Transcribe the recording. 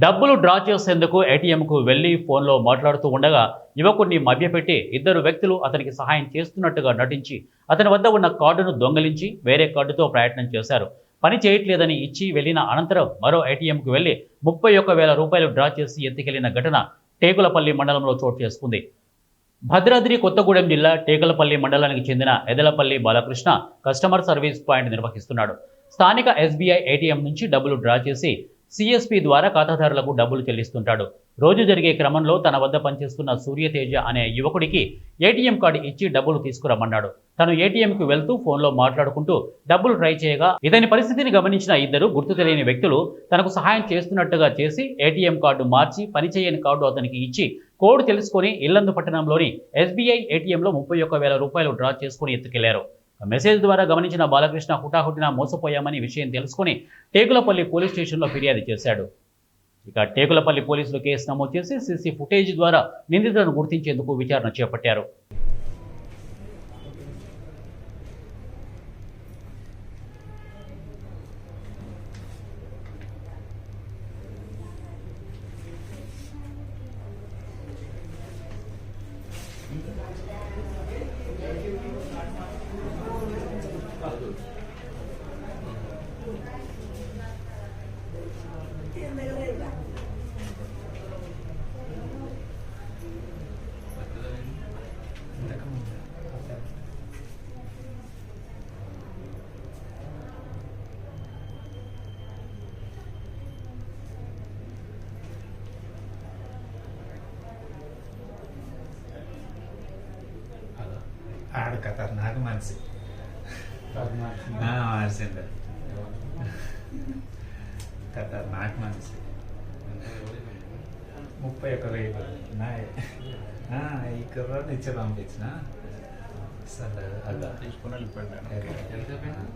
డబ్బులు డ్రా చేసేందుకు ఏటీఎంకు వెళ్లి ఫోన్లో మాట్లాడుతూ ఉండగా యువకుడిని మభ్యపెట్టి ఇద్దరు వ్యక్తులు అతనికి సహాయం చేస్తున్నట్టుగా నటించి అతని వద్ద ఉన్న కార్డును దొంగిలించి వేరే కార్డుతో ప్రయత్నం చేశారు. పని చేయట్లేదని ఇచ్చి వెళ్లిన అనంతరం మరో ఏటీఎంకు వెళ్లి 31,000 రూపాయలు డ్రా చేసి ఎత్తుకెళ్లిన ఘటన టేకులపల్లి మండలంలో చోటు చేసుకుంది. భద్రాద్రి కొత్తగూడెం జిల్లా టేకులపల్లి మండలానికి చెందిన ఎదలపల్లి బాలకృష్ణ కస్టమర్ సర్వీస్ పాయింట్ నిర్వహిస్తున్నాడు. స్థానిక ఎస్బీఐ ఏటీఎం నుంచి డబ్బులు డ్రా చేసి సిఎస్పి ద్వారా ఖాతాదారులకు డబ్బులు చెల్లిస్తుంటాడు. రోజు జరిగే క్రమంలో తన వద్ద పనిచేస్తున్న సూర్యతేజ అనే యువకుడికి ఏటీఎం కార్డు ఇచ్చి డబ్బులు తీసుకురమ్మన్నాడు. తను ఏటీఎంకు వెళ్తూ ఫోన్లో మాట్లాడుకుంటూ డబ్బులు ట్రై చేయగా ఇతని పరిస్థితిని గమనించిన ఇద్దరు గుర్తు తెలియని వ్యక్తులు తనకు సహాయం చేస్తున్నట్టుగా చేసి ఏటీఎం కార్డు మార్చి పనిచేయని కార్డు అతనికి ఇచ్చి కోడ్ తెలుసుకొని ఇల్లందు పట్టణంలోని ఎస్బీఐ ఏటీఎంలో 31,000 రూపాయలు డ్రా చేసుకుని ఎత్తుకెళ్లారు. మెసేజ్ ద్వారా గమనించిన బాలకృష్ణ హుటాహుటిన మోసపోయామని విషయం తెలుసుకుని టేకులపల్లి పోలీస్ స్టేషన్లో ఫిర్యాదు చేశాడు. ఇక టేకులపల్లి పోలీసులు కేసు నమోదు చేసి సీసీ ఫుటేజ్ ద్వారా నిందితులను గుర్తించేందుకు విచారణ చేపట్టారు. ఆడు ఖతర్నాక్ మనిషి మార్చిండు ఖతర్నాక్ మనిషి 31,000 ఈ కుర్రాడు ఇచ్చి పంపించిన అసలు అలా తీసుకుని వెళ్ళిపోయాడు.